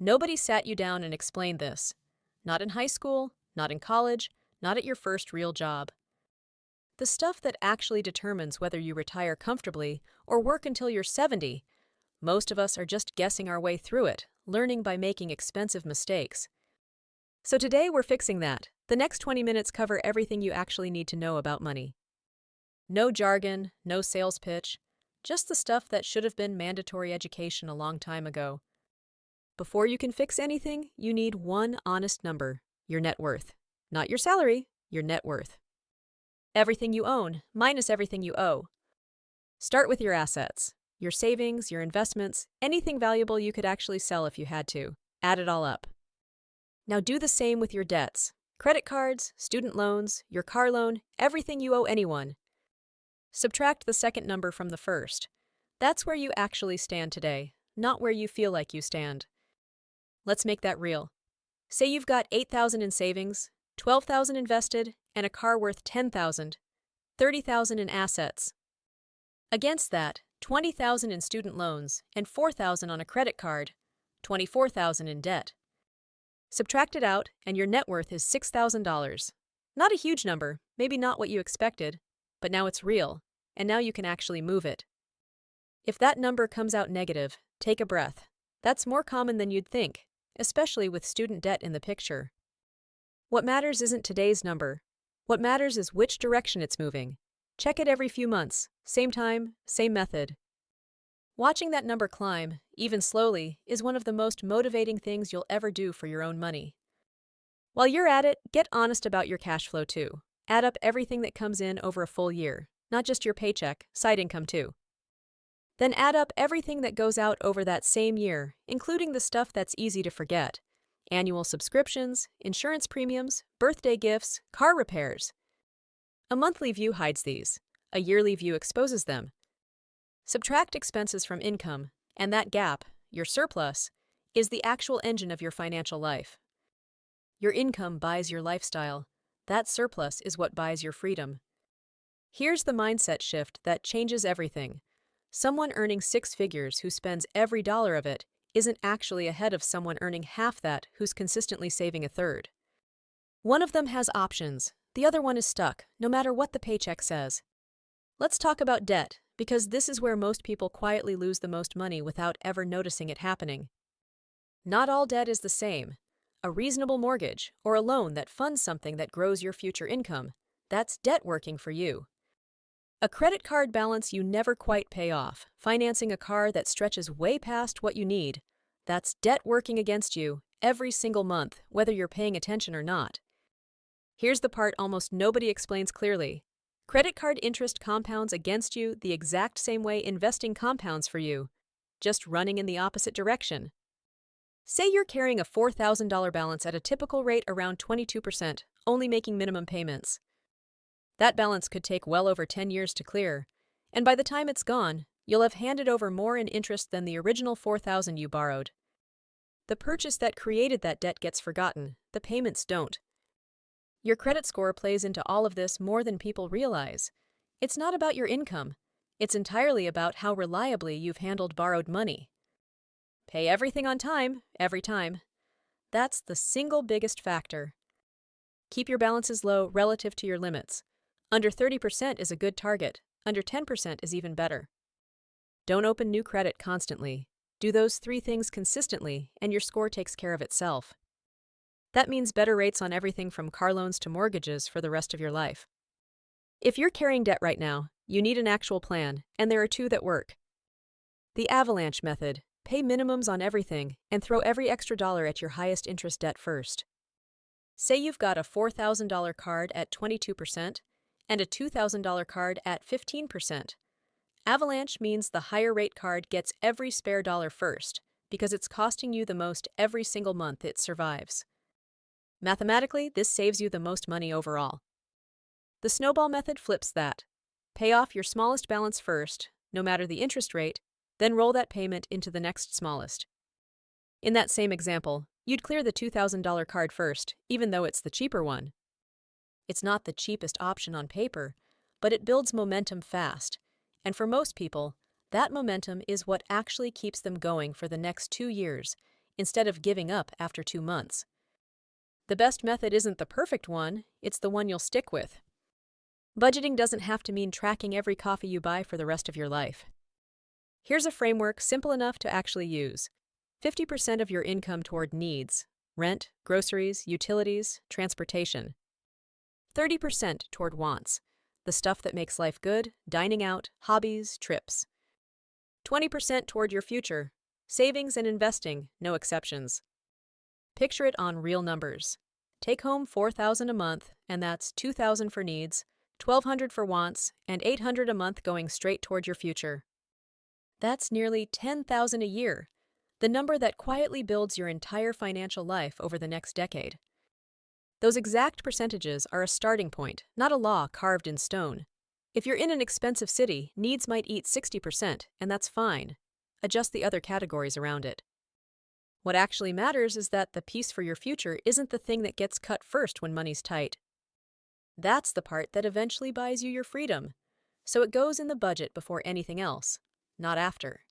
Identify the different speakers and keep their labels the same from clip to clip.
Speaker 1: Nobody sat you down and explained this. Not in high school, not in college, not at your first real job. The stuff that actually determines whether you retire comfortably or work until you're 70, most of us are just guessing our way through it, learning by making expensive mistakes. So today we're fixing that. The next 20 minutes cover everything you actually need to know about money. No jargon, no sales pitch, just the stuff that should have been mandatory education a long time ago. Before you can fix anything, you need one honest number, your net worth. Not your salary, your net worth. Everything you own, minus everything you owe. Start with your assets, your savings, your investments, anything valuable you could actually sell if you had to. Add it all up. Now do the same with your debts. Credit cards, student loans, your car loan, everything you owe anyone. Subtract the second number from the first. That's where you actually stand today, not where you feel like you stand. Let's make that real. Say you've got $8,000 in savings, $12,000 invested, and a car worth $10,000, $30,000 in assets. Against that, $20,000 in student loans and $4,000 on a credit card, $24,000 in debt. Subtract it out, and your net worth is $6,000. Not a huge number, maybe not what you expected, but now it's real, and now you can actually move it. If that number comes out negative, take a breath. That's more common than you'd think, especially with student debt in the picture. What matters isn't today's number. What matters is which direction it's moving. Check it every few months, same time, same method. Watching that number climb, even slowly, is one of the most motivating things you'll ever do for your own money. While you're at it, get honest about your cash flow too. Add up everything that comes in over a full year, not just your paycheck, side income too. Then add up everything that goes out over that same year, including the stuff that's easy to forget. Annual subscriptions, insurance premiums, birthday gifts, car repairs. A monthly view hides these. A yearly view exposes them. Subtract expenses from income, and that gap, your surplus, is the actual engine of your financial life. Your income buys your lifestyle. That surplus is what buys your freedom. Here's the mindset shift that changes everything. Someone earning 6 figures who spends every dollar of it isn't actually ahead of someone earning half that who's consistently saving a third. One of them has options, the other one is stuck, no matter what the paycheck says. Let's talk about debt, because this is where most people quietly lose the most money without ever noticing it happening. Not all debt is the same. A reasonable mortgage, or a loan that funds something that grows your future income, that's debt working for you. A credit card balance you never quite pay off, financing a car that stretches way past what you need, that's debt working against you every single month, whether you're paying attention or not. Here's the part almost nobody explains clearly. Credit card interest compounds against you the exact same way investing compounds for you, just running in the opposite direction. Say you're carrying a $4,000 balance at a typical rate around 22%, only making minimum payments. That balance could take well over 10 years to clear, and by the time it's gone, you'll have handed over more in interest than the original $4,000 you borrowed. The purchase that created that debt gets forgotten, the payments don't. Your credit score plays into all of this more than people realize. It's not about your income. It's entirely about how reliably you've handled borrowed money. Pay everything on time, every time. That's the single biggest factor. Keep your balances low relative to your limits. Under 30% is a good target. Under 10% is even better. Don't open new credit constantly. Do those 3 things consistently, and your score takes care of itself. That means better rates on everything from car loans to mortgages for the rest of your life. If you're carrying debt right now, you need an actual plan, and there are 2 that work. The Avalanche method. Pay minimums on everything and throw every extra dollar at your highest interest debt first. Say you've got a $4,000 card at 22% and a $2,000 card at 15%. Avalanche means the higher rate card gets every spare dollar first because it's costing you the most every single month it survives. Mathematically, this saves you the most money overall. The Snowball method flips that. Pay off your smallest balance first, no matter the interest rate, then roll that payment into the next smallest. In that same example, you'd clear the $2,000 card first, even though it's the cheaper one. It's not the cheapest option on paper, but it builds momentum fast, and for most people, that momentum is what actually keeps them going for the next 2 years, instead of giving up after 2 months. The best method isn't the perfect one, it's the one you'll stick with. Budgeting doesn't have to mean tracking every coffee you buy for the rest of your life. Here's a framework simple enough to actually use. 50% of your income toward needs: rent, groceries, utilities, transportation. 30% toward wants: the stuff that makes life good, dining out, hobbies, trips. 20% toward your future: savings and investing, no exceptions. Picture it on real numbers. Take home $4,000 a month, and that's $2,000 for needs, $1,200 for wants, and $800 a month going straight toward your future. That's nearly $10,000 a year, the number that quietly builds your entire financial life over the next decade. Those exact percentages are a starting point, not a law carved in stone. If you're in an expensive city, needs might eat 60%, and that's fine. Adjust the other categories around it. What actually matters is that the piece for your future isn't the thing that gets cut first when money's tight. That's the part that eventually buys you your freedom. So it goes in the budget before anything else, not after.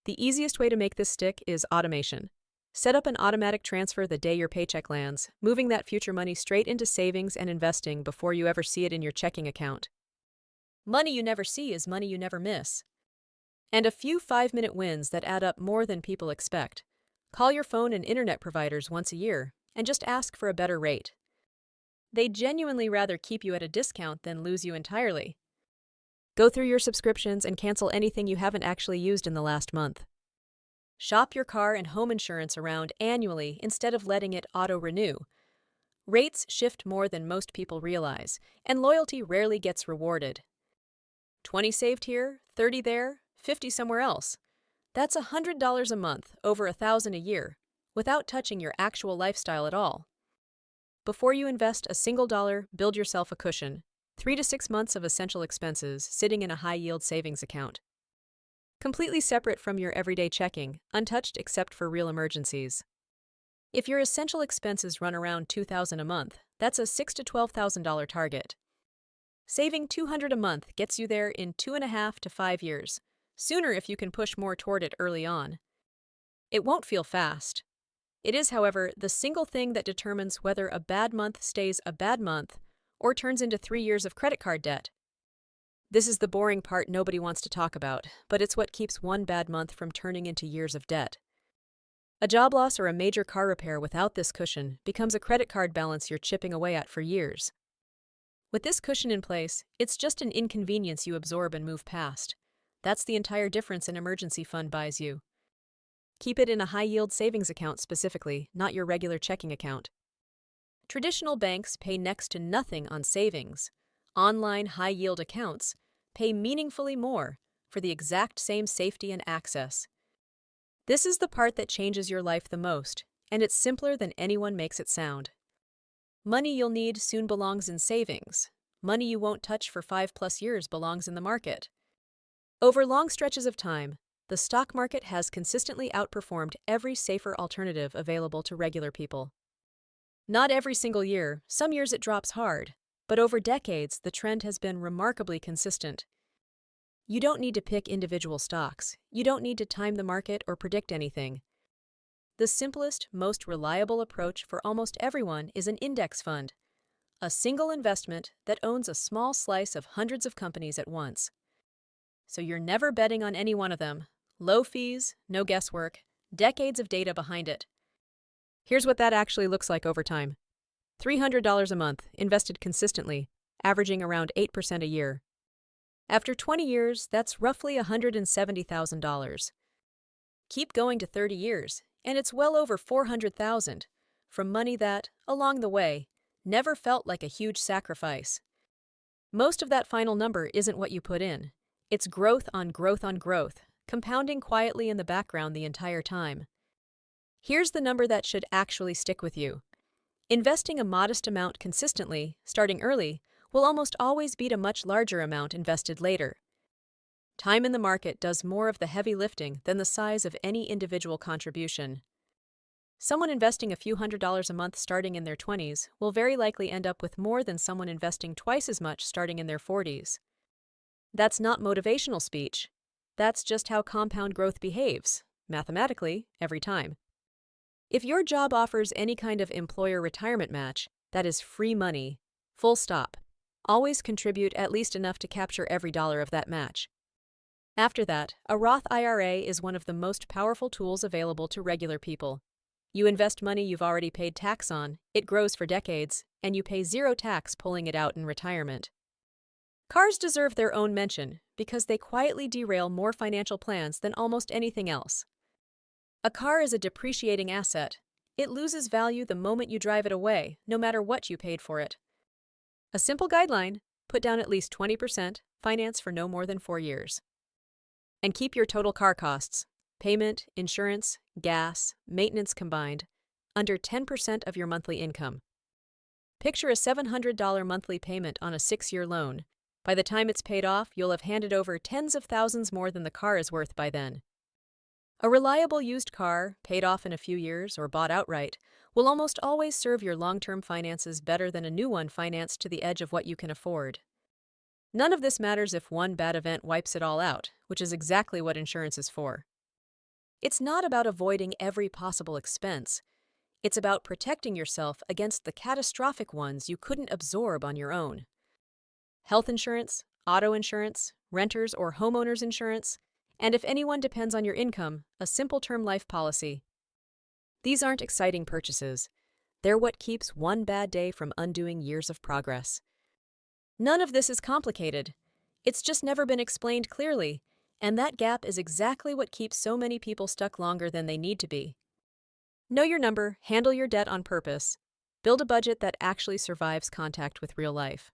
Speaker 1: The easiest way to make this stick is automation. Set up an automatic transfer the day your paycheck lands, moving that future money straight into savings and investing before you ever see it in your checking account. Money you never see is money you never miss. And a few 5-minute wins that add up more than people expect. Call your phone and internet providers once a year and just ask for a better rate. They'd genuinely rather keep you at a discount than lose you entirely. Go through your subscriptions and cancel anything you haven't actually used in the last month. Shop your car and home insurance around annually instead of letting it auto-renew. Rates shift more than most people realize, and loyalty rarely gets rewarded. 20 saved here, 30 there, 50 somewhere else. That's $100 a month, over $1,000 a year, without touching your actual lifestyle at all. Before you invest a single dollar, build yourself a cushion. 3 to 6 months of essential expenses sitting in a high-yield savings account. Completely separate from your everyday checking, untouched except for real emergencies. If your essential expenses run around $2,000 a month, that's a $6,000 to $12,000 target. Saving $200 a month gets you there in 2.5 to 5 years. Sooner if you can push more toward it early on. It won't feel fast. It is, however, the single thing that determines whether a bad month stays a bad month or turns into 3 years of credit card debt. This is the boring part nobody wants to talk about, but it's what keeps one bad month from turning into years of debt. A job loss or a major car repair without this cushion becomes a credit card balance you're chipping away at for years. With this cushion in place, it's just an inconvenience you absorb and move past. That's the entire difference an emergency fund buys you. Keep it in a high-yield savings account specifically, not your regular checking account. Traditional banks pay next to nothing on savings. Online high-yield accounts pay meaningfully more for the exact same safety and access. This is the part that changes your life the most, and it's simpler than anyone makes it sound. Money you'll need soon belongs in savings. Money you won't touch for 5+ years belongs in the market. Over long stretches of time, the stock market has consistently outperformed every safer alternative available to regular people. Not every single year, some years it drops hard, but over decades the trend has been remarkably consistent. You don't need to pick individual stocks. You don't need to time the market or predict anything. The simplest, most reliable approach for almost everyone is an index fund, a single investment that owns a small slice of hundreds of companies at once. So you're never betting on any one of them. Low fees, no guesswork, decades of data behind it. Here's what that actually looks like over time. $300 a month, invested consistently, averaging around 8% a year. After 20 years, that's roughly $170,000. Keep going to 30 years, and it's well over $400,000, from money that, along the way, never felt like a huge sacrifice. Most of that final number isn't what you put in. It's growth on growth on growth, compounding quietly in the background the entire time. Here's the number that should actually stick with you. Investing a modest amount consistently, starting early, will almost always beat a much larger amount invested later. Time in the market does more of the heavy lifting than the size of any individual contribution. Someone investing a few $100s a month starting in their 20s will very likely end up with more than someone investing twice as much starting in their 40s. That's not motivational speech. That's just how compound growth behaves, mathematically, every time. If your job offers any kind of employer retirement match, that is free money, full stop. Always contribute at least enough to capture every dollar of that match. After that, a Roth IRA is one of the most powerful tools available to regular people. You invest money you've already paid tax on, it grows for decades, and you pay zero tax pulling it out in retirement. Cars deserve their own mention because they quietly derail more financial plans than almost anything else. A car is a depreciating asset. It loses value the moment you drive it away, no matter what you paid for it. A simple guideline: put down at least 20%, finance for no more than 4 years. And keep your total car costs, payment, insurance, gas, maintenance combined, under 10% of your monthly income. Picture a $700 monthly payment on a 6-year loan. By the time it's paid off, you'll have handed over tens of thousands more than the car is worth by then. A reliable used car, paid off in a few years or bought outright, will almost always serve your long-term finances better than a new one financed to the edge of what you can afford. None of this matters if one bad event wipes it all out, which is exactly what insurance is for. It's not about avoiding every possible expense. It's about protecting yourself against the catastrophic ones you couldn't absorb on your own. Health insurance, auto insurance, renters or homeowners insurance, and if anyone depends on your income, a simple term life policy. These aren't exciting purchases. They're what keeps one bad day from undoing years of progress. None of this is complicated. It's just never been explained clearly, and that gap is exactly what keeps so many people stuck longer than they need to be. Know your number, handle your debt on purpose, build a budget that actually survives contact with real life.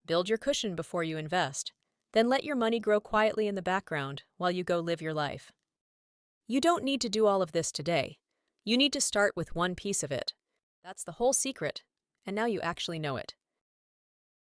Speaker 1: Build your cushion before you invest, then let your money grow quietly in the background while you go live your life. You don't need to do all of this today. You need to start with one piece of it. That's the whole secret, and now you actually know it.